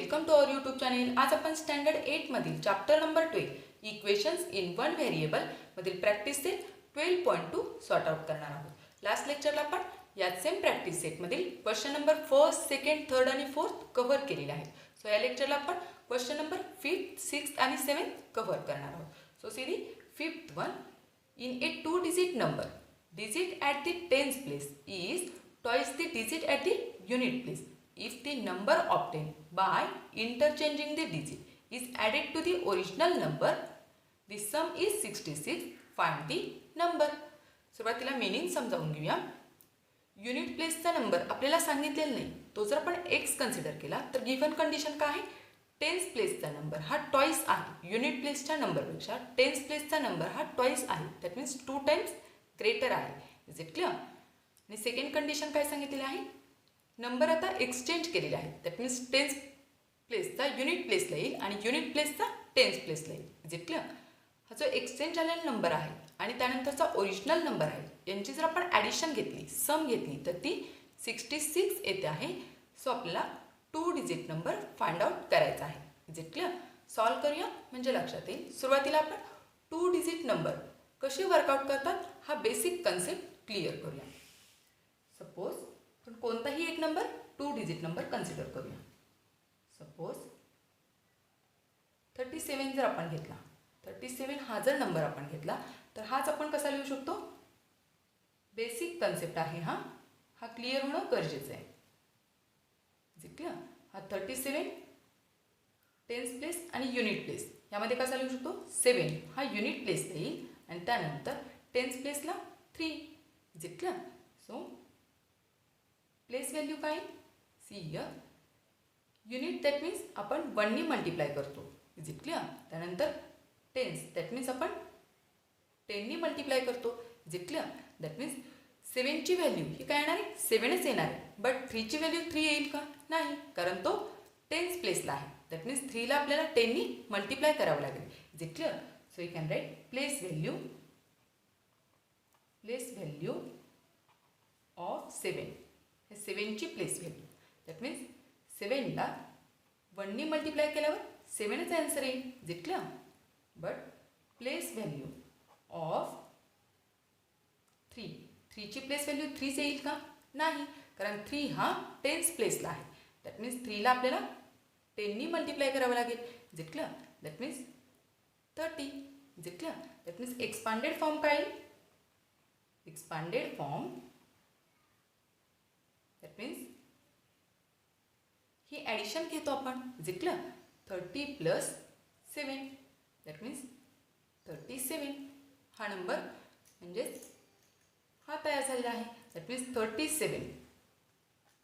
Welcome to our YouTube channel. आज आपण standard 8 मधील chapter number 12 equations in one variable मधील प्रॅक्टिस सेट 12.2 सॉर्ट आउट करणार आहोत. लास्ट लेक्चरला आपण याच सेम प्रॅक्टिस सेटमधील question number first, second, third आणि फोर्थ कव्हर केलेले आहेत. सो या लेक्चरला आपण क्वेश्चन नंबर 5th, 6th आणि 7th कव्हर करणार आहोत. So see the 5th one. In a two-digit number, digit at the tens place is twice the digit at the unit place. If the number obtained by interchanging the digit is added to the original number, the sum is 66. Find the number. सुरुवातीला meaning समजावून घेऊया. Unit प्लेसचा number आपल्याला सांगितलेला नाही, तो जर आपण एक्स कन्सिडर केला तर गिव्हन कंडिशन काय आहे? टेन्स प्लेसचा नंबर हा टॉईस आहे. युनिट प्लेसच्या नंबरपेक्षा टेन्स प्लेसचा नंबर हा टॉईस आहे. दॅट मीन्स 2 टाइम्स ग्रेटर आहे. Is it clear? आणि सेकंड कंडिशन काय सांगितलेली आहे? नंबर आता एक्सचेंज केलेले आहेत. दॅट मीन्स टेन्स प्लेसचा युनिट प्लेसला येईल आणि युनिट प्लेसचा टेन्स प्लेसला येईल. Is it clear? हा जो एक्सचेंज झालेला नंबर आहे आणि त्यानंतरचा ओरिजिनल नंबर आहे, यांची जर आपण ॲडिशन घेतली, सम घेतली, तर ती 66 येते आहे. सो आपल्याला 2 डिजिट नंबर फाइंड आउट करायचा आहे. Is it clear? सॉल्व करूया म्हणजे लक्षात येईल. सुरुवातीला आपण 2 डिजिट नंबर कसे वर्कआउट करतात हा बेसिक कन्सेप्ट क्लिअर करूया. सपोज आपण कोणताही एक नंबर 2 डिजिट नंबर कन्सिडर करूया. सपोज 37 जर आपण घेतला, 37 हा जर नंबर आपण घेतला तर हाच आपण कसा लिहू शकतो? बेसिक कन्सेप्ट आहे हा क्लिअर होणं गरजेचं आहे. क्लिअर? हा 37 टेन्स प्लेस आणि युनिट प्लेस यामध्ये कसा लिहू शकतो? 7 हा युनिट प्लेसला येईल आणि त्यानंतर टेन्स प्लेसला 3. Is it clear? So place value काय? See here. Unit that means आपण 1नी मल्टिप्लाय करतो. Is it clear? त्यानंतर टेन्स दॅट मीन्स आपण 10नी मल्टिप्लाय करतो. Is it clear? That means 7ची व्हॅल्यू ही काय येणार आहे? 7च येणार आहे. बट 3ची व्हॅल्यू 3 येईल का? नाही, कारण तो टेन्स प्लेसला आहे. दॅट मीन्स 3ला आपल्याला 10नी मल्टिप्लाय करावं लागेल. Is it clear? So you can write place value of 7. हे 7ची प्लेस व्हॅल्यू. दॅट मीन्स 7ला 1नी मल्टिप्लाय केल्यावर 7च आन्सर येईल. Is it clear? But place value of 3ची प्लेस व्हॅल्यू 3च येईल का? नाही, कारण 3 हा टेन्स प्लेसला आहे. दॅट मीन्स 3ला आपल्याला 10नी मल्टिप्लाय करावं लागेल. Is it clear? That means 30. Is it clear? That means expanded form काय येईल? Expanded form that means he addition घेतो आपण. Is it clear? 30 + 7 that means 37 हा नंबर म्हणजेच हा तयार झालेला आहे. दॅट मीन्स 37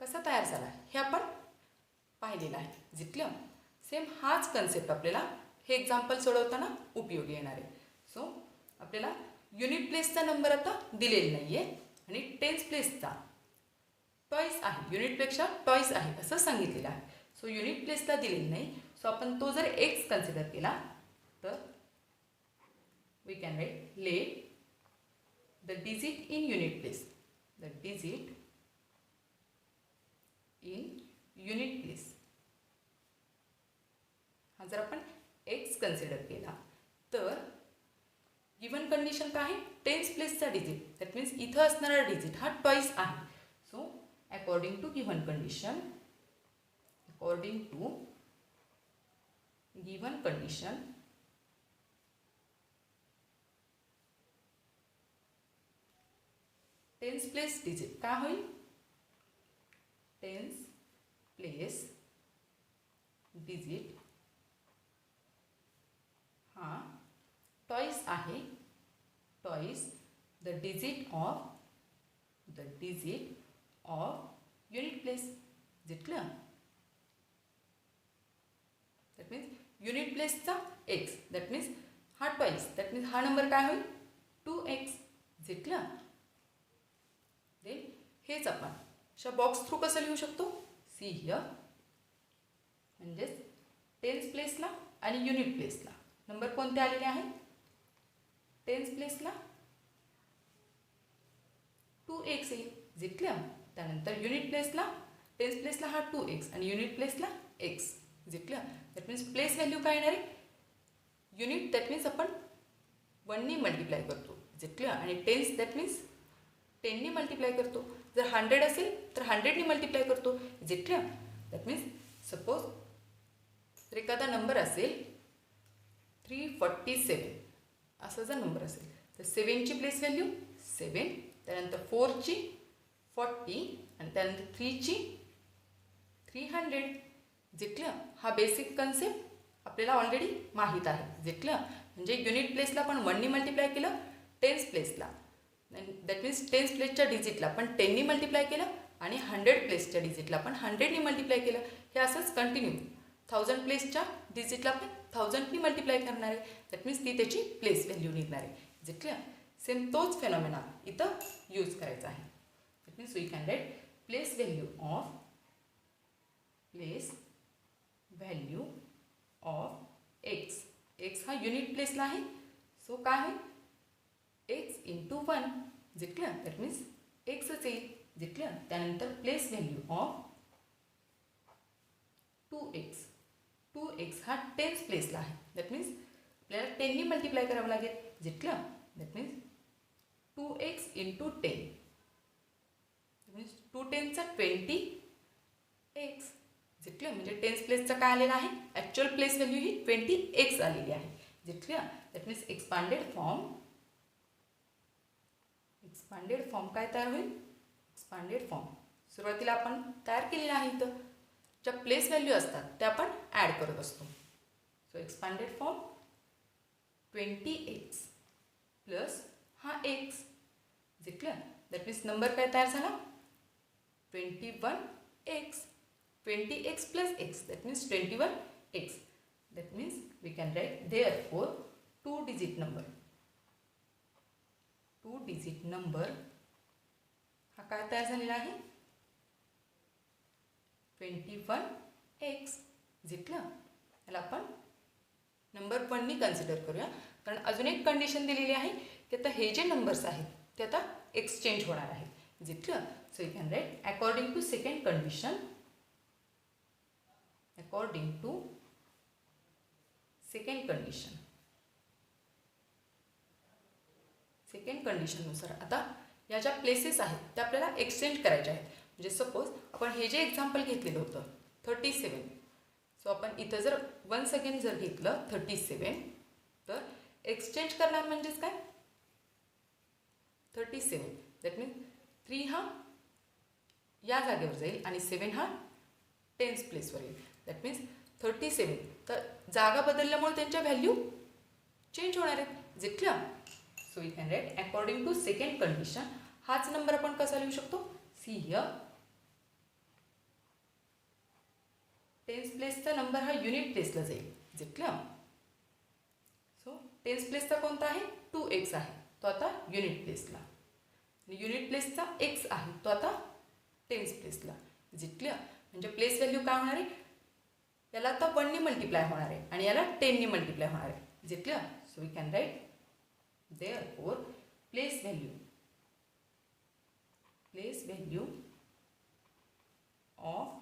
कसा तयार झाला हे आपण पाहिलेलं आहे. Is it clear? सेम हाच कन्सेप्ट आपल्याला हे एक्झाम्पल सोडवताना उपयोगी येणार आहे. सो आपल्याला युनिट प्लेसचा नंबर आता दिलेला नाही आहे आणि टेन्स प्लेसचा टॉईस आहे, युनिटपेक्षा टॉईस आहे असं सांगितलेलं आहे. सो युनिट प्लेसला दिलेलं नाही. सो आपण तो जर एक्स कन्सिडर केला तर we can write let the digit in unit place. The digit in unit place. हा जर आपण x कन्सिडर केला तर गिवन कंडिशन काय आहे? टेन्स प्लेसचा डिजिट. दॅट मीन्स इथं असणारा डिजिट हा टॉईस आहे. So according to given condition tens place digit काय होईल? टेन्स प्लेस डिजिट हा टॉईस आहे. Twice the digit of unit place. Is it clear? That means unit प्लेसचा एक्स दॅट मीन्स हा टॉईस. दॅट मीन्स हा number काय होईल? 2x. Is it clear? Then हेच आपण अशा बॉक्स थ्रू कसं लिहू शकतो? See here. म्हणजेच टेन्स प्लेसला आणि युनिट प्लेसला नंबर कोणते आलेले आहेत? टेन्स प्लेसला 2x येईल. Is it clear? त्यानंतर युनिट प्लेसला टेन्स प्लेसला हा 2x आणि युनिट प्लेसला x. Is it clear? That means place value काय येणार आहे? युनिट दॅट मीन्स आपण 1नी मल्टिप्लाय करतो, इज इट क्लिअर? आणि टेन्स दॅट मीन्स 10नी मल्टिप्लाय करतो. जर 100 असेल तर 100नी मल्टिप्लाय करतो, is it clear? That means suppose जर एखादा नंबर असेल 347 असा जर नंबर असेल तर 7ची प्लेस व्हॅल्यू 7, त्यानंतर 4ची 40 आणि त्यानंतर 3ची 300, इज इट क्लिअर? हा बेसिक कन्सेप्ट आपल्याला ऑलरेडी माहीत आहे, इज इट क्लिअर? म्हणजे युनिट प्लेसला आपण 1नी मल्टिप्लाय केलं, टेन्स प्लेसला दॅट मीन्स टेन्स प्लेसच्या डिजिटला आपण 10नी मल्टिप्लाय केलं आणि 100 प्लेसच्या डिजिटला आपण 100नी मल्टिप्लाय केलं. हे असंच कंटिन्यू 1000 प्लेसच्या डिजिटला आपण 1000नी मल्टिप्लाय करणार आहे, दॅट मीन्स ती त्याची प्लेस व्हॅल्यू निघणार आहे, इज इट क्लिअर? सेम तोच फेनॉमेना इथं यूज करायचा आहे. That means we can write place value of x. X हा युनिट प्लेसला आहे, सो काय होईल? X into 1, is it clear? That means एक्सच येईल, इज इट क्लिअर? त्यानंतर place value of 2x. 2x हा टेन्स प्लेसला आहे, दॅट मीन्स आपल्याला 10नी मल्टिप्लाय करावं लागेल, is it clear? That means 2x into 10, means 2 10चा 20x, इज इट क्लिअर? म्हणजे टेन्स प्लेसचा काय आलेला आहे? ॲक्च्युअल प्लेस व्हॅल्यू ही 20x आलेली आहे, is it clear? That means expanded form काय तयार होईल? एक्सपांडेड फॉर्म सुरुवातीला आपण तयार केलेला आहे. इथं ज्या प्लेस व्हॅल्यू असतात त्या आपण ॲड करत असतो. So expanded form 20x plus हा x, is it clear? That means number काय तयार झाला? 21x. 20x plus x, that means 21x. That means we can write therefore 2 digit number हा काय तयार झालेला आहे? 21x, is it clear? याला आपण नंबर 1नी कन्सिडर करूया, कारण अजून एक कंडिशन दिलेली आहे की आता हे जे नंबर्स आहेत ते आता एक्सचेंज होणार आहेत, is it clear? So you can write according to second कंडिशननुसार आता या ज्या प्लेसेस आहेत त्या आपल्याला एक्सचेंज करायच्या आहेत. म्हणजे सपोज आपण हे जे एक्झाम्पल घेतलेलं होतं 37, सो आपण इथं जर वन्स अगेन जर घेतलं 37 तर एक्सचेंज करणार म्हणजेच काय? 37 दॅट मीन्स 3 हा या जागेवर जाईल आणि 7 हा टेन्स प्लेसवर येईल, दॅट मीन्स 37. तर जागा बदलल्यामुळे त्यांच्या व्हॅल्यू चेंज होणार आहेत, is it clear? So you can write according to second condition हाच नंबर आपण कसा लिहू शकतो? सी हिअर टेन्स प्लेसचा नंबर हा युनिट प्लेसला जाईल, is it clear? So tens प्लेसचा कोणता आहे? 2x आहे, तो आता युनिट प्लेसला. युनिट प्लेसचा x आहे तो आता टेन्स प्लेसला, इज इट क्लिअर? म्हणजे प्लेस व्हॅल्यू काय होणार आहे? याला आता 1नी मल्टिप्लाय होणार आहे आणि याला 10नी मल्टिप्लाय होणार आहे, is it clear? So we can write therefore place value of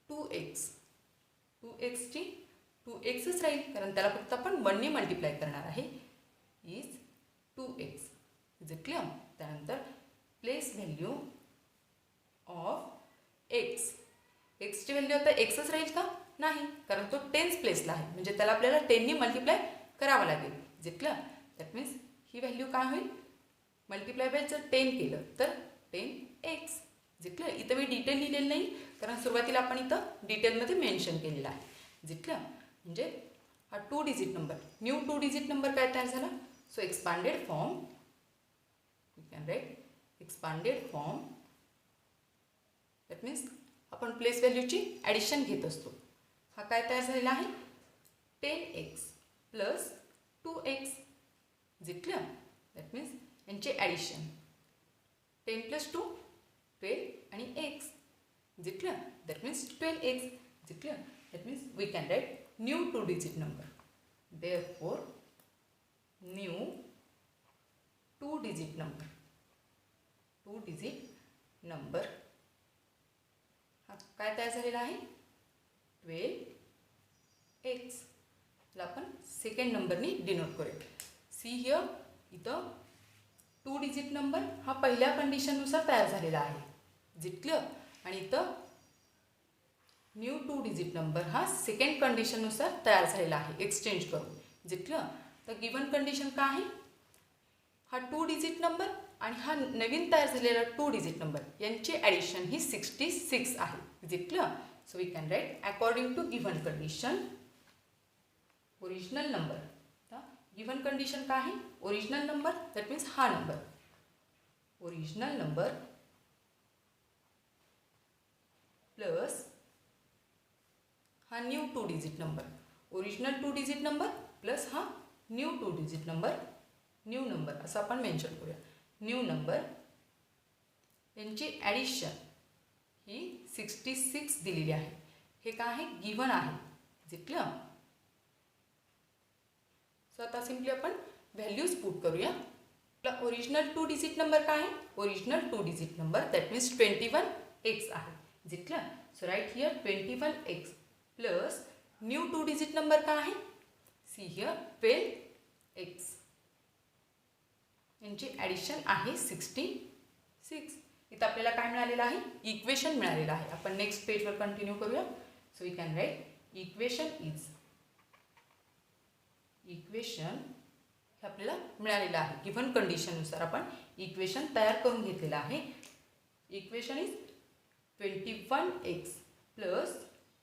2x. 2xची 2xच राहील कारण त्याला फक्त आपण 1नी मल्टिप्लाय करणार आहे, is 2x, is it clear? त्यानंतर प्लेस व्हॅल्यू ऑफ x. एक्सची व्हॅल्यू आता एक्सच राहील का? नाही, कारण तो टेन्स प्लेसला आहे म्हणजे त्याला आपल्याला 10नी मल्टिप्लाय करावं लागेल, is it clear? That means ही व्हॅल्यू काय होईल? मल्टिप्लाय बाय जर 10 केलं तर 10x, इज इट क्लिअर? इथं मी डिटेल लिहिलेलं नाही कारण सुरुवातीला आपण इथं डिटेलमध्ये मेन्शन केलेलं आहे, इज इट क्लिअर? म्हणजे हा 2 digit number, new 2 digit number काय तयार झाला? So expanded form, you can write expanded form, that means आपण प्लेस व्हॅल्यूची ॲडिशन घेत असतो. हा काय तयार झालेला आहे? 10x plus 2x, is it clear? That means यांचे ॲडिशन 10 प्लस 2 12 आणि x, is it clear? That means 12x, is it clear? That means we can write new 2 digit number. Therefore new 2 digit number हा काय तयार झालेला आहे? 12 x. ला आपण second नंबरनी denote करूया. सी हिअर, इथं 2 डिजिट नंबर हा पहिल्या कंडिशननुसार तयार झालेला आहे. जितलं आणि इथं न्यू 2 डिजिट नंबर हा सेकंड कंडिशननुसार तयार झालेला आहे एक्सचेंज करून. जितलं तर गिवन कंडिशन काय आहे, हा 2 डिजिट नंबर आणि हा नवीन तयार झालेला 2 डिजिट नंबर यांची ॲडिशन ही 66 आहे. जितलं so we can write according to given condition original number. Given condition काय आहे, ओरिजिनल नंबर दॅट मीन्स हा नंबर, ओरिजिनल नंबर प्लस हा new 2 digit number, original 2 digit number plus हा new 2 digit number, new number असं आपण mention करूया. New number यांची addition ही 66 दिलेली आहे. हे काय आहे, गिवन आहे. जितलं सो आता सिम्पली आपण व्हॅल्यूज पुट करूया. आपला ओरिजिनल 2 डिजिट नंबर काय आहे, original 2 digit number that means 21x आहे. जितलं so write here 21x plus new 2 digit number काय आहे, सी हिअर 12x. यांची ॲडिशन आहे 66. इथं आपल्याला काय मिळालेलं आहे, इक्वेशन मिळालेलं आहे. आपण नेक्स्ट पेजवर कंटिन्यू करूया. So we can write equation is, equation हे आपल्याला मिळालेलं आहे. गिव्हन कंडिशननुसार आपण इक्वेशन तयार करून घेतलेलं आहे. Equation is 21x plus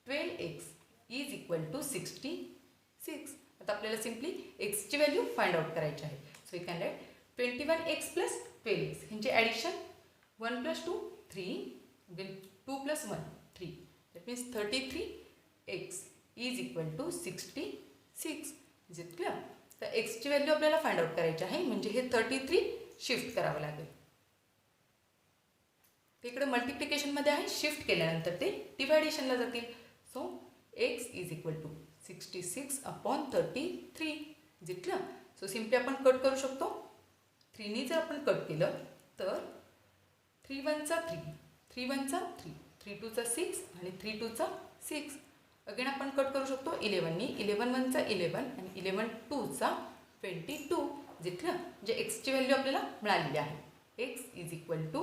12x is equal to 66. आता आपल्याला सिम्पली एक्सची व्हॅल्यू फाइंड आउट करायची आहे. So we can write 21x plus 12x ह्यांचे addition 1 plus 2 3 then 2 plus 1 3 that means 33x is equal to 66. जितकं तर एक्सची व्हॅल्यू आपल्याला फाइंड आउट करायची आहे. म्हणजे हे 33 शिफ्ट करावं लागेल. ते इकडे मल्टिप्लिकेशनमध्ये आहे, शिफ्ट केल्यानंतर ते डिव्हायडेशनला जातील. So x is equal to 66 upon 33. जितलं सो सिम्पली आपण कट करू शकतो. 3नी जर आपण कट केलं तर 3 1 चा 3, 3 1 चा 3, 3 2 चा 6 आणि 3 2 चा 6. अगेन आपण कट करू शकतो 11नी, 11 1 चा 11 आणि 11 2 चा 22. जितलं म्हणजे एक्सची व्हॅल्यू आपल्याला मिळालेली आहे. X is equal to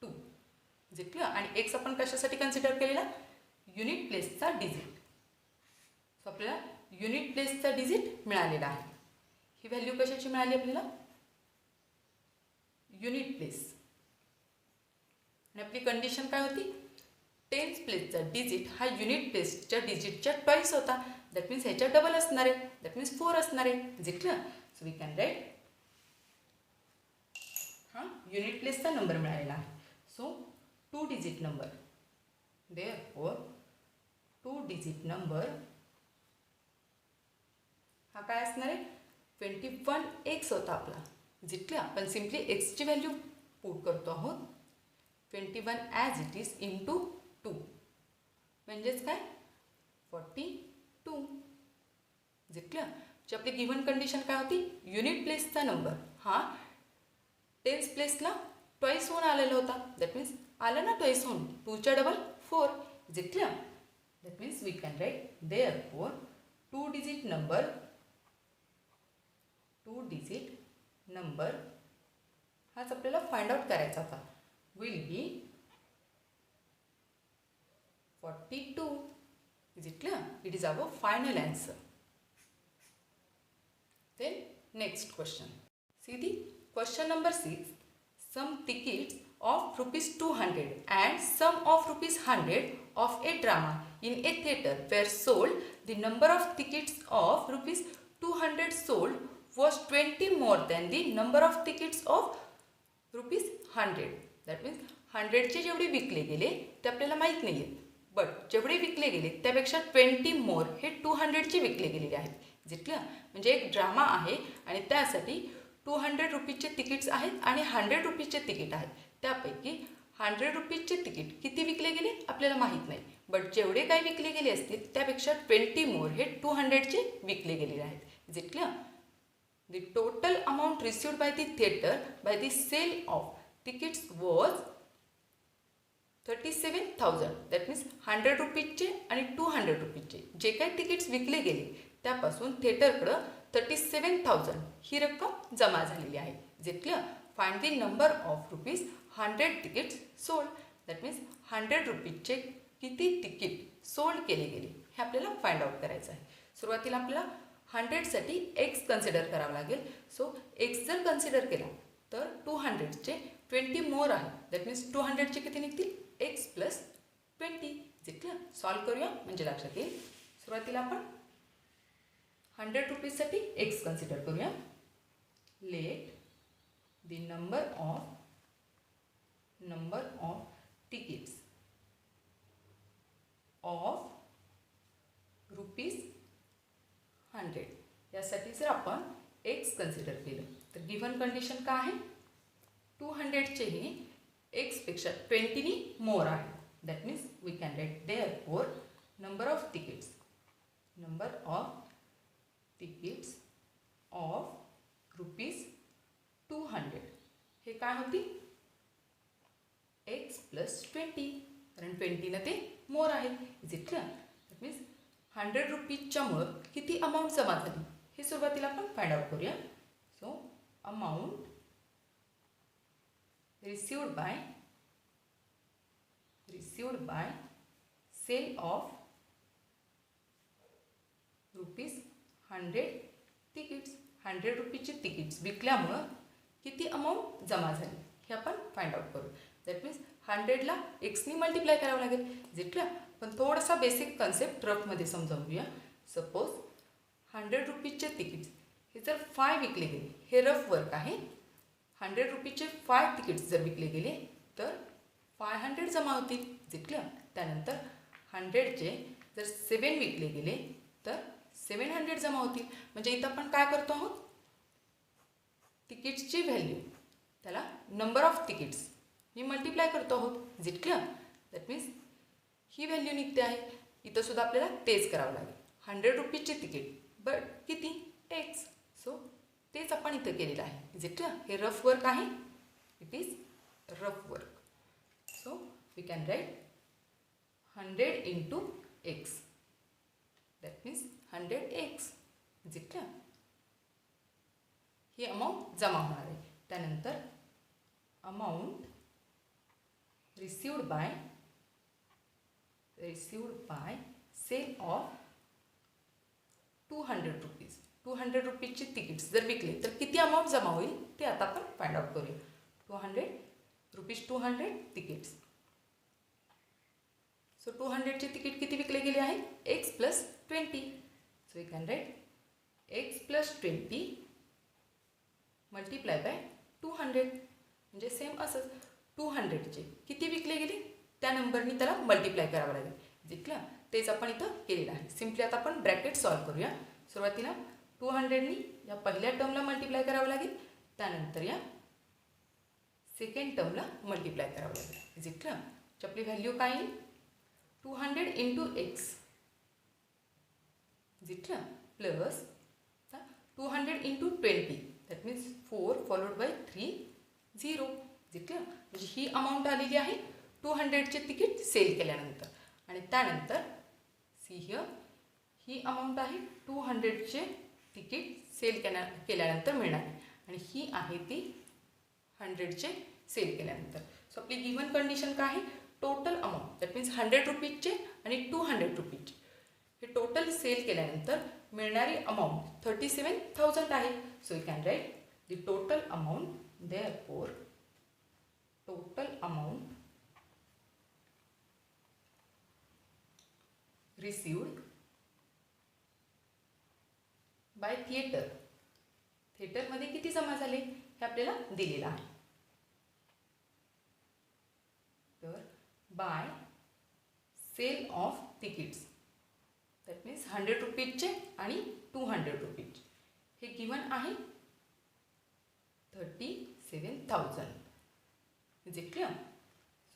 2. जितलं आणि एक्स आपण कशासाठी कन्सिडर केलेला, युनिट प्लेसचा डिजिट. सो आपल्याला युनिट प्लेसचा डिजिट मिळालेला आहे. ही व्हॅल्यू कशाची मिळाली आपल्याला, युनिट प्लेस. आणि आपली कंडिशन काय होती, टेन्स प्लेसचा डिजिट हा युनिट प्लेसच्या डिजिटच्या ट्वाईस होता. दॅट मीन्स ह्याच्या डबल असणार आहे, दॅट मीन्स 4 असणार आहे. जितलं सो वी कॅन राईट हा युनिट प्लेसचा नंबर मिळालेला आहे. So 2 digit number, therefore 2 digit number हा काय असणार आहे, 21x होता आपला. जितलं आपण सिम्पली एक्सची व्हॅल्यू पुट करतो आहोत. 21 ॲज इट इज इंटू 2 म्हणजेच काय 42. जितलं जी आपली गिव्हन कंडिशन काय होती, युनिट प्लेसचा नंबर हा टेन्स प्लेसला ट्वाईस होऊन आलेला होता. दॅट मीन्स आलं ना ट्वाईस होऊन, 2च्या डबल 4. जितलं that means we can write therefore 2 digit number, 2 digit number हाच आपल्याला फाइंड आउट करायचा होता. Will be 42. जितलं it is our final answer. Then next question. See the question number 6. Some tickets of rupees 200 and some of rupees 100 of a drama in a theatre were sold. The number of tickets of rupees 200 sold was 20 more than the number of tickets of rupees 100. That means 100चे जेवढे विकले गेले ते आपल्याला माहीत नाही आहेत, but जेवढे विकले गेले त्यापेक्षा 20 मोर हे 200चे विकले गेलेले आहेत. जितलं म्हणजे एक ड्रामा आहे आणि त्यासाठी 200 रुपीजचे तिकीट्स आहेत आणि 100 रुपीजचे तिकीट आहेत. त्यापैकी 100 रुपीजचे तिकीट किती विकले गेले आपल्याला माहीत नाही, बट जेवढे काही विकले गेले असतील त्यापेक्षा 20 मोर हे 200चे विकले गेलेले आहेत. जितलं the total amount received by the theatre by the sale of tickets was 37,000 that means 100 रुपीजचे आणि 200 रुपीजचे जे काही तिकीट्स विकले गेले त्यापासून थिएटरकडं 37,000 ही रक्कम जमा झालेली आहे. जिथलं find the number of rupees 100 tickets sold that means 100 रुपीजचे किती तिकीट सोल्ड केले गेले हे आपल्याला फाइंड आउट करायचं आहे. सुरुवातीला आपल्याला 100साठी एक्स कन्सिडर करावं लागेल. सो एक्स जर कन्सिडर केला तर 200चे 20 मोर आहे दॅट मीन्स 200चे किती निघतील एक्स प्लस 20. जिथलं सॉल्व करूया म्हणजे लक्षात येईल. सुरुवातीला आपण 100 रुपीजसाठी एक्स कन्सिडर करूया. Let the number of tickets of rupees 100 यासाठी जर आपण एक्स कन्सिडर केलं तर गिव्हन कंडिशन काय आहे 200चेही एक्सपेक्षा 20नी मोर आहे. That means we can write therefore number of tickets of rupees 200 हे काय होती एक्स प्लस 20 कारण 20 ते मोर आहे. Is it clear. That means 100 रुपीजच्यामुळं किती अमाऊंट जमा झाली हे सुरुवातीला आपण फाइंड आउट करूया. So amount received by sale of rupees 100 tickets 100 रुपीजचे तिकीट्स विकल्यामुळं किती अमाऊंट जमा झाली हे आपण फाइंड आउट करू. दॅट मीन्स 100ला एक्सनी मल्टिप्लाय करावं लागेल. जिथलं पण थोडासा बेसिक कन्सेप्ट रफमध्ये समजावूया. सपोज 100 रुपीजचे तिकीट्स हे जर 5 विकले गेले हे रफ वर्क आहे. 100 रुपीजचे 5 तिकीट्स जर विकले गेले तर 500 जमा होतील. जिथलं त्यानंतर 100चे जर 7 विकले गेले तर 700 जमा होतील. म्हणजे इथं आपण काय करतो आहोत तिकीट्सची व्हॅल्यू त्याला नंबर ऑफ तिकीट्स मी मल्टिप्लाय करतो आहोत. जिथलं दॅट मीन्स ही व्हॅल्यू निघते आहे. इथं सुद्धा आपल्याला तेच करावं लागेल. 100 रुपीजचे तिकीट बट किती एक्स. सो तेच आपण इथं केलेलं आहे. Is it clear. हे रफ वर्क आहे. It is rough work. So we can write 100 into x that means 100 x. Is it clear. ही अमाऊंट जमा होणार आहे. त्यानंतर amount received by sale of 200 rupees 200 रुपीजचे तिकीट्स जर विकले तर किती अमाऊंट जमा होईल ते आता आपण फाइंड आउट करूया. 200 रुपीज 200 तिकीट्स. सो 200चे तिकीट किती विकले गेले आहे x plus 20. So we can write x plus 20 multiply by 200 म्हणजे सेम असंच 200चे किती विकले गेले त्या नंबरनी त्याला मल्टिप्लाय करावं लागेल. जिथलं तेच आपण इथं केलेलं आहे. सिम्पली आता आपण ब्रॅकेट सॉल्व करूया. सुरुवातीला 200नी या पहिल्या टर्मला मल्टिप्लाय करावं लागेल. त्यानंतर या सेकंड टर्मला मल्टिप्लाय करावं लागेल. Is it clear. आपली व्हॅल्यू काय येईल 200 into x is it clear plus 200 into 20 that means 4 followed by 3 0. Is it clear. म्हणजे ही अमाऊंट आलेली आहे 200चे तिकीट सेल केल्यानंतर. आणि त्यानंतर सी हिअर ही अमाऊंट आहे 200चे तिकीट सेल केल्यानंतर मिळणार आणि ही आहे ती 100चे सेल केल्यानंतर. सो आपली गिव्हन कंडिशन काय आहे टोटल अमाऊंट दॅट मीन्स 100 रुपीजचे आणि 200 रुपीजचे हे टोटल सेल केल्यानंतर मिळणारी अमाऊंट 37,000 आहे. So you can write the total amount therefore total amount received by थिएटरमध्ये किती जमा झाले हे आपल्याला दिलेलं आहे. तर by sale of tickets that means 100 रुपीजचे आणि 200 रुपीज हे गिव्हन आहे 37,000. Is it clear.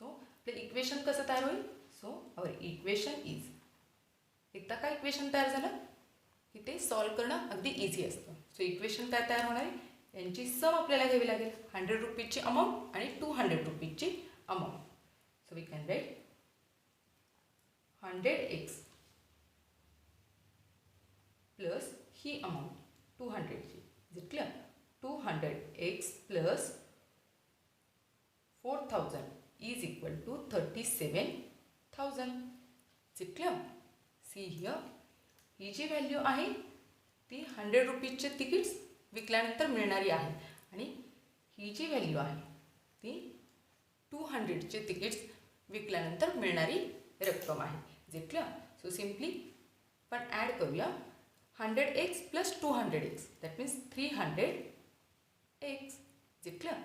सो आपलं इक्वेशन कसं तयार होईल. सो अवर इक्वेशन इज एकदा का इक्वेशन तयार झालं की ते सॉल्व करणं अगदी इझी असतं. सो इक्वेशन काय तयार होणार आहे यांची सम आपल्याला घ्यावी लागेल 100 रुपीजची अमाऊंट आणि 200 रुपीजची amount. So we can write 100x plus ही amount 200 ची. Is it clear? 200x plus 4000 is equal to 37,000. Is it clear? See here, ही जी व्हॅल्यू आहे ती 100 रुपीजचे तिकीट्स विकल्यानंतर मिळणारी आहे आणि ही जी व्हॅल्यू आहे ती 200चे तिकीट्स विकल्यानंतर मिळणारी रक्कम आहे. Is it clear? So simply पण ॲड करूया 100x plus 200x that means 300x. Is it clear?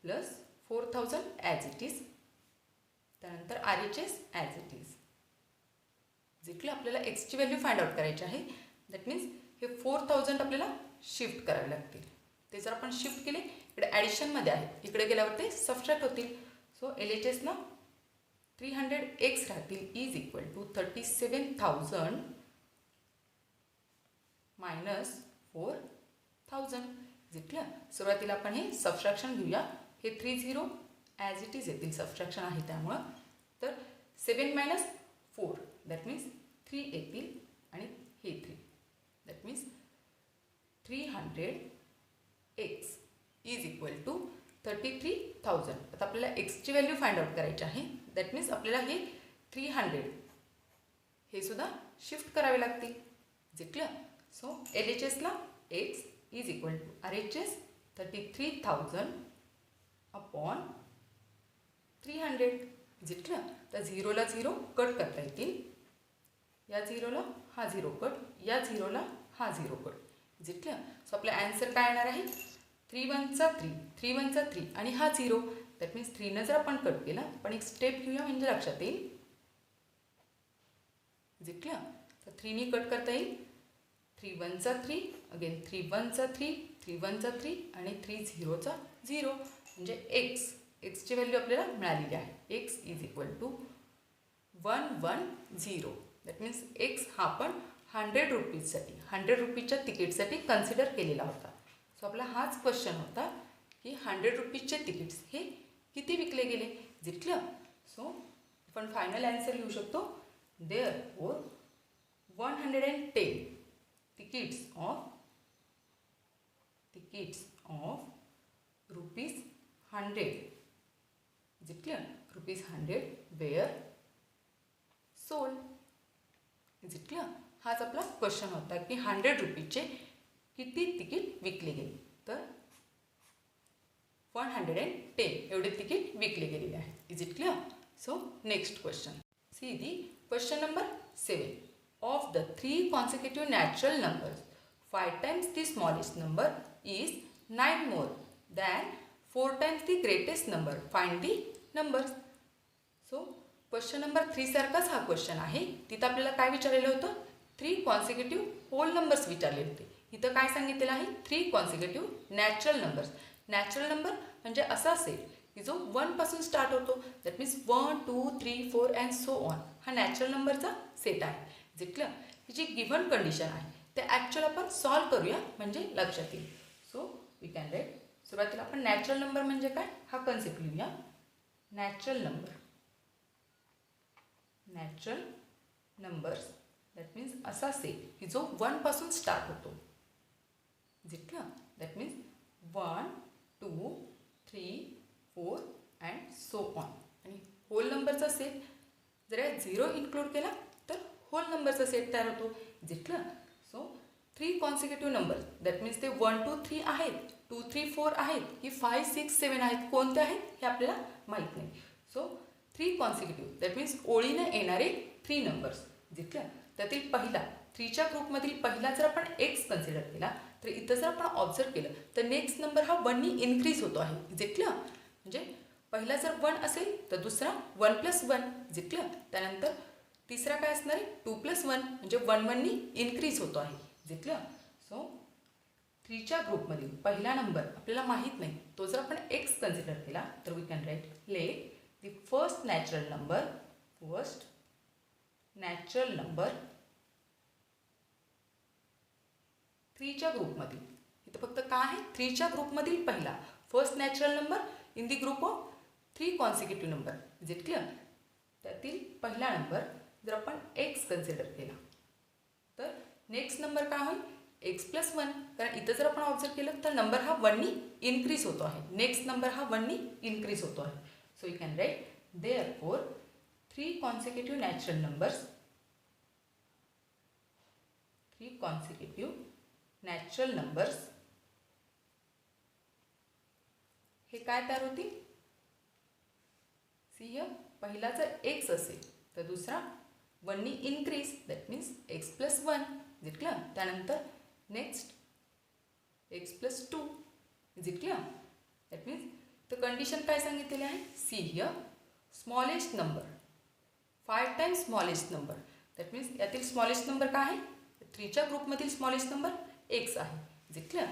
Plus 4000 as it is, त्यानंतर RHS as it is. Is it clear? आपल्याला एक्सची व्हॅल्यू फाइंड आउट करायची आहे. दॅट मीन्स हे 4000 आपल्याला shift करावे लागतील. ते जर आपण शिफ्ट केले इकडे ॲडिशनमध्ये आहे, इकडे गेल्यावर ते सबट्रॅक्ट होतील. सो LHSला 300x राहतील is equal to 37,000 minus 4,000. Is it clear? सुरुवातीला आपण हे सबट्रॅक्शन घेऊया. हे 30 ॲज इट इज येतील, सबट्रॅक्शन आहे त्यामुळं. तर 7 मायनस 4 दॅट मीन्स 3 येतील आणि हे 3 that means 300x is equal to 33,000. आता आपल्याला एक्सची व्हॅल्यू फाइंड आउट करायची आहे. दॅट मीन्स आपल्याला हे 300 हे सुद्धा शिफ्ट करावे लागतील. Is it clear? सो LHSला x is equal to RHS 33,000 upon 300. Is it clear? तर 0ला 0 कट करता येतील. या 0ला हा 0 कट, या 0ला हा 0 cut. Is it clear? So आपला ॲन्सर काय येणार आहे? 3 1 चा 3, 3 1 चा 3 आणि हा 0. दॅट मीन्स 3 जर आपण कट केला, पण एक स्टेप घेऊया म्हणजे लक्षात येईल. Is it clear? तर 3 कट करता येईल. 3 1 चा 3, अगेन 3 1 चा 3, 3 1 चा 3 आणि 3 0 चा 0 म्हणजे एक्सची व्हॅल्यू आपल्याला मिळालेली आहे. X is equal to 110. That means x हा आपण 100 रुपीजसाठी 100 रुपीजच्या तिकीटसाठी कन्सिडर केलेला होता. सो आपला हाच क्वेश्चन होता की 100 रुपीजचे तिकीट्स हे किती विकले गेले. Is it clear? सो आपण फायनल ॲन्सर लिहू शकतो. Therefore 110 tickets of rupees 100. Is it clear? Rupees 100 were sold. Is it clear? हाच आपला क्वेश्चन होता की 100 रुपीजचे किती तिकीट विकले गेले. तर 110 एवढे तिकीट विकले गेलेले आहे. Is it clear? So next question. See the question number 7. Of the 3 consecutive natural numbers, 5 times the smallest number is 9 more than 4 times the greatest number. Find the numbers. So, question number 3 सारखाच हा question आहे. तिथं आपल्याला काय विचारलेलं होतं? 3 consecutive hole numbers विचारले होते. इथं काय सांगितलेलं आहे? 3 consecutive natural numbers. Natural number म्हणजे असा असेल की जो 1 पासून स्टार्ट होतो. That means 1 2 3 4 and so on. हा नॅचरल नंबरचा सेट आहे. Is it clear? ही जी गिव्हन कंडिशन आहे ते ॲक्च्युअल आपण सॉल्व करूया म्हणजे लक्षात येईल. So we can write. सुरुवातीला आपण नॅचरल नंबर म्हणजे काय हा कन्सेप्ट लिहूया. नॅचरल नंबर्स दॅट मीन्स असा सेट की जो 1 पासून स्टार्ट होतो. Is it clear? That means 1 2 3 4 and so on. आणि होल नंबरचा सेट जर 0 इन्क्लूड केला तर होल नंबरचा सेट तयार होतो. Is it clear? So 3 consecutive number that means ते 1 2 3 आहेत, 2 3 4 आहेत की 5 6 7 आहेत, कोणते आहेत हे आपल्याला माहीत नाही. सो 3 कॉन्सिक्युटिव्ह दॅट मीन्स ओळीने येणारे 3 नंबर्स. Is it clear? त्यातील पहिला 3च्या ग्रुपमधील पहिला जर आपण एक्स कन्सिडर केला तर इथं जर आपण ऑब्झर्व केलं तर नेक्स्ट नंबर हा 1नी इन्क्रीज होतो आहे. Is it clear? म्हणजे पहिला जर 1 असेल तर दुसरा 1 + 1. Is it clear? त्यानंतर तिसरा काय असणार आहे? 2 + 1 म्हणजे 1 1नी इन्क्रीज होतो आहे. Is it clear? सो 3च्या ग्रुपमधील पहिला नंबर आपल्याला माहीत नाही, तो जर आपण एक्स कन्सिडर केला तर we can write let the first natural number 3च्या ग्रुपमधील. इथं फक्त काय आहे? 3च्या ग्रुपमधील पहिला first natural number in the group of 3 consecutive number. Is it clear? त्यातील पहिला नंबर जर आपण एक्स कन्सिडर केला तर नेक्स्ट नंबर काय होईल एक्स प्लस वन. कारण इथं जर आपण ऑब्झर्व केलं तर नंबर हा वननी इन्क्रीज होतो आहे. नेक्स्ट नंबर हा वननी इन्क्रीज होतो आहे. So you can write therefore 3 consecutive natural numbers, 3 consecutive natural numbers हे काय तयार होतील. सी हिअर पहिला जर एक्स असेल तर दुसरा वननी increase that means x plus one is it clear. त्यानंतर next x plus two is it clear. That means तर कंडिशन काय सांगितलेली आहे. See here smallest number 5 times smallest number that means यातील स्मॉलेस्ट नंबर काय आहे 3च्या ग्रुपमधील स्मॉलेस्ट नंबर एक्स आहे इज इट क्लिअर.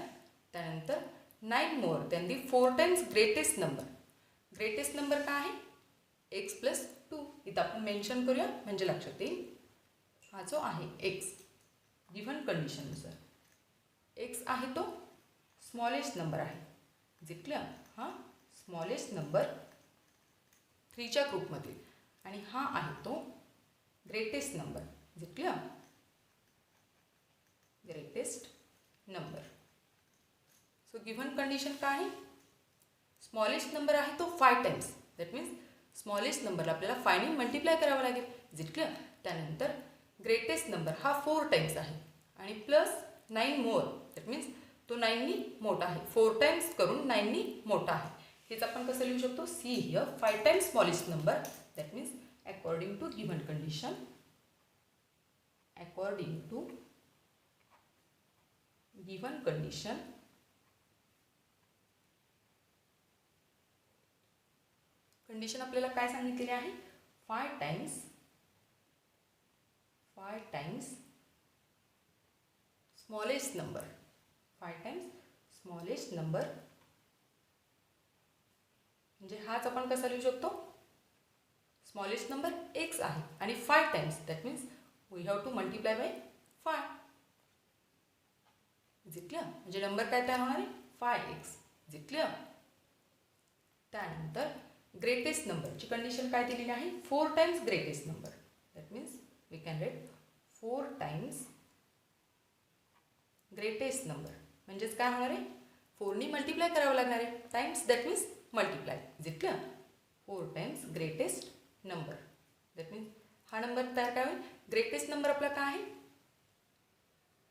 त्यानंतर 9 more than the 4 times greatest number. Greatest number काय आहे एक्स प्लस टू. इथं आपण मेन्शन करूया म्हणजे लक्षात येईल. हा जो आहे एक्स गिव्हन कंडिशननुसार एक्स आहे तो स्मॉलेस्ट नंबर आहे इज इट क्लिअर. हा स्मॉलेस्ट नंबर 3च्या ग्रुपमधील आणि हा आहे तो greatest number is it clear. Greatest number. So given condition काय आहे स्मॉलेस्ट नंबर आहे तो 5 टाइम्स दॅट मीन्स स्मॉलेस्ट नंबरला आपल्याला 5ने मल्टिप्लाय करावं लागेल इज इट क्लिअर. त्यानंतर ग्रेटेस्ट नंबर हा 4 टाइम्स आहे आणि प्लस 9 मोर दॅट मीन्स तो 9नी मोठा आहे. 4 टाइम्स करून 9नी मोठा आहे. हेच आपण कसं लिहू शकतो see here 5 times smallest number that means according to given condition, according to given condition condition आपल्याला काय सांगितलेली आहे 5 times smallest number 5 times smallest number म्हणजे हाच आपण कसा लिहू शकतो स्मॉलेस्ट नंबर एक्स आहे आणि 5 times that means we have to multiply by 5 is it clear. म्हणजे नंबर काय तयार होणार आहे 5x इज इट क्लिअर. त्यानंतर ग्रेटेस्ट नंबरची कंडिशन काय दिलेली आहे 4 times greatest number that means we can write 4 times greatest number. म्हणजेच काय होणार आहे 4नी मल्टिप्लाय करावं लागणार आहे times that means multiply is it clear. 4 times greatest number that means हा नंबर तयार काय होईल ग्रेटेस्ट नंबर आपला काय आहे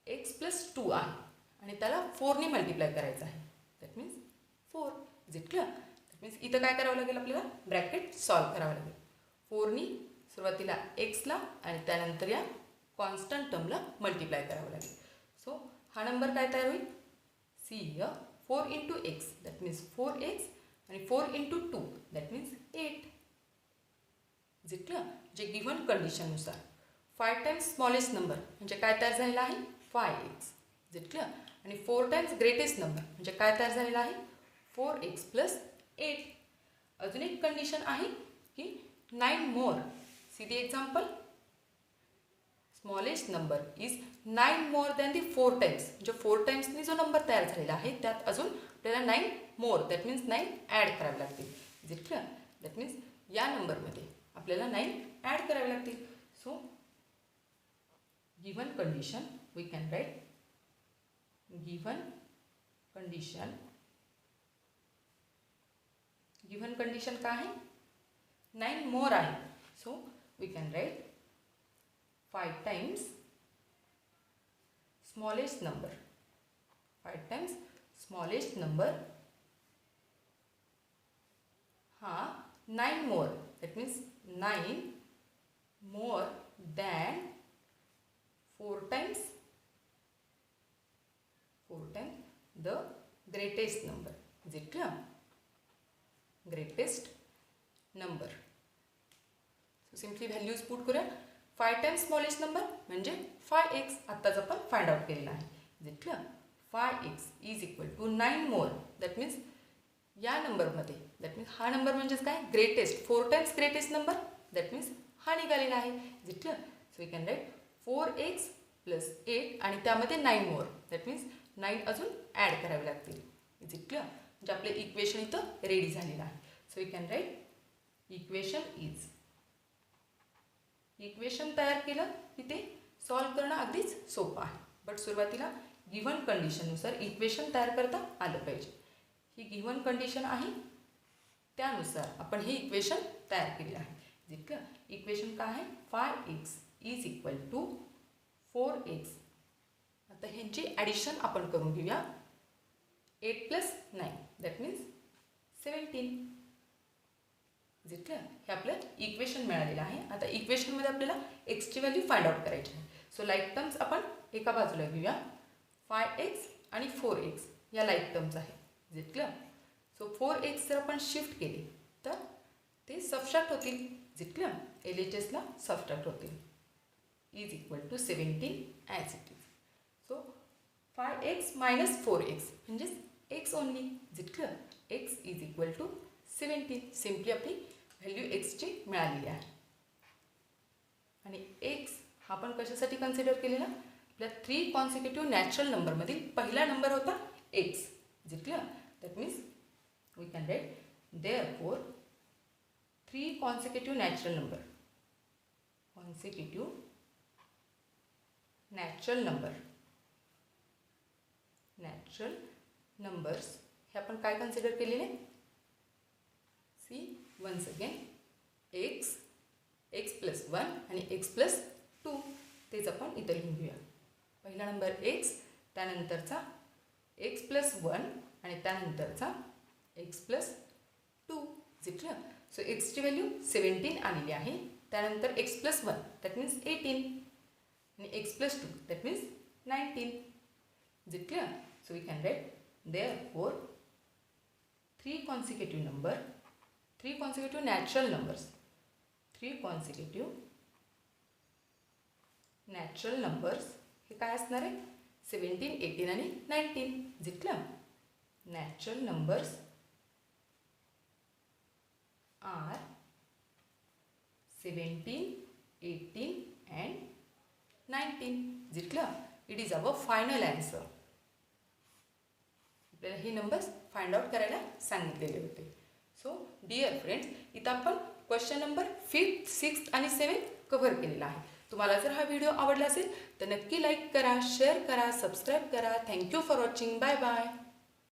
एक्स प्लस टू आहे आणि त्याला 4नी मल्टिप्लाय करायचं आहे that means 4 is it clear. That means इथं काय करावं लागेल आपल्याला ब्रॅकेट सॉल्व करावं लागेल. 4नी सुरुवातीला एक्सला आणि त्यानंतर या कॉन्स्टंट टर्मला मल्टिप्लाय करावं लागेल. सो हा नंबर काय तयार होईल see here 4 into x that means 4x आणि 4 into 2 that means 8 is it clear. जे गिव्हन कंडिशननुसार 5 टाइम्स स्मॉलेस्ट नंबर म्हणजे काय तयार झालेला आहे 5x इज इट क्लिअर. आणि 4 टाइम्स ग्रेटेस्ट नंबर म्हणजे काय तयार झालेला आहे 4x प्लस 8. अजून एक कंडिशन आहे की 9 more. See the example smallest number is 9 more than the 4 times. म्हणजे 4 टाइम्सनी जो नंबर तयार झालेला आहे त्यात अजून आपल्याला 9 मोर दॅट मीन्स 9 ॲड करावे लागतील is it clear. That means या नंबरमध्ये आपल्याला 9 ॲड करावे लागतील. So given condition we can write given condition काय आहे 9 मोर आहे. So we can write 5 times smallest number 5 times smallest number हा 9 more that means 9 more than 4 times the greatest number is it clear. Greatest number. So simply values put करूया 5 times smallest number म्हणजे 5x आत्ताच आपण find out केलेला आहे is it clear. 5x is equal to 9 more that means या नंबरमध्ये that means हा number म्हणजेच काय greatest 4 times greatest number that means हा निघालेला आहे is it clear. So we can write 4x plus 8 आणि त्यामध्ये 9 मोर दॅट मीन्स 9 अजून ॲड करावे लागतील इज इट क्लिअर. म्हणजे आपले इक्वेशन इथं रेडी झालेलं आहे. So we can write equation is equation तयार केलं की ते सॉल्व करणं अगदीच सोपं आहे. बट सुरुवातीला गिव्हन कंडिशननुसार इक्वेशन तयार करता आलं पाहिजे. ही गिव्हन कंडिशन आहे, त्यानुसार आपण हे इक्वेशन तयार केले आहे. जितकं इक्वेशन काय आहे, 5x is equal to 4x. आता ह्यांची ॲडिशन आपण करून घेऊया. 8 + 9 दॅट मीन्स 17. जितकं हे आपलं इक्वेशन मिळालेलं आहे. आता इक्वेशनमध्ये आपल्याला एक्सची व्हॅल्यू फाइंड आउट करायची आहे. सो लाईक टर्म्स आपण एका बाजूला घेऊया. 5x आणि 4x या लाईक टर्म्स आहे. जितकं सो 4x जर आपण शिफ्ट केले तर ते सबस्ट्रॅक्ट होतील. जितकं LHSला सबस्ट्रॅक्ट होतील. Is equal to 17 as it is. So 5x - 4x म्हणजेच x ओनली. जितकं x is equal to 17. Simply आपली व्हॅल्यू एक्सची मिळालेली आहे. आणि x आपण कशासाठी कन्सिडर केलेला, आपल्या 3 कॉन्सिक्युटिव्ह नॅचरल नंबरमधील पहिला नंबर होता x. जितकं that means we can write therefore 3 consecutive natural number. Consecutive natural numbers हे आपण काय कन्सिडर केलेले, सी वन्स अगेन x + 1 आणि x + 2 तेच आपण इथं लिहून घेऊया. पहिला नंबर x, त्यानंतरचा x + 1 आणि त्यानंतरचा x + 2. जितकं सो एक्सची व्हॅल्यू 17 आलेली आहे. त्यानंतर x + 1 दॅट मीन्स 18 आणि x + 2 दॅट मीन्स 19. जितकं so we can write therefore 3 consecutive natural numbers हे काय असणार आहे, 17, 18 आणि 19. जितकं नॅचरल नंबर्स आर 17, 18 अँड 19. जितकं it is our final answer. आपल्याला हे नंबर्स फाइंड आउट करायला सांगितलेले होते. सो डिअर फ्रेंड्स, इथं आपण क्वेश्चन नंबर 5th, 6th आणि 7th कव्हर केलेला आहे. तुम्हाला जर हा व्हिडिओ आवडला असेल तर नक्की लाईक करा, शेअर करा, सबस्क्राईब करा. Thank you for watching. Bye bye.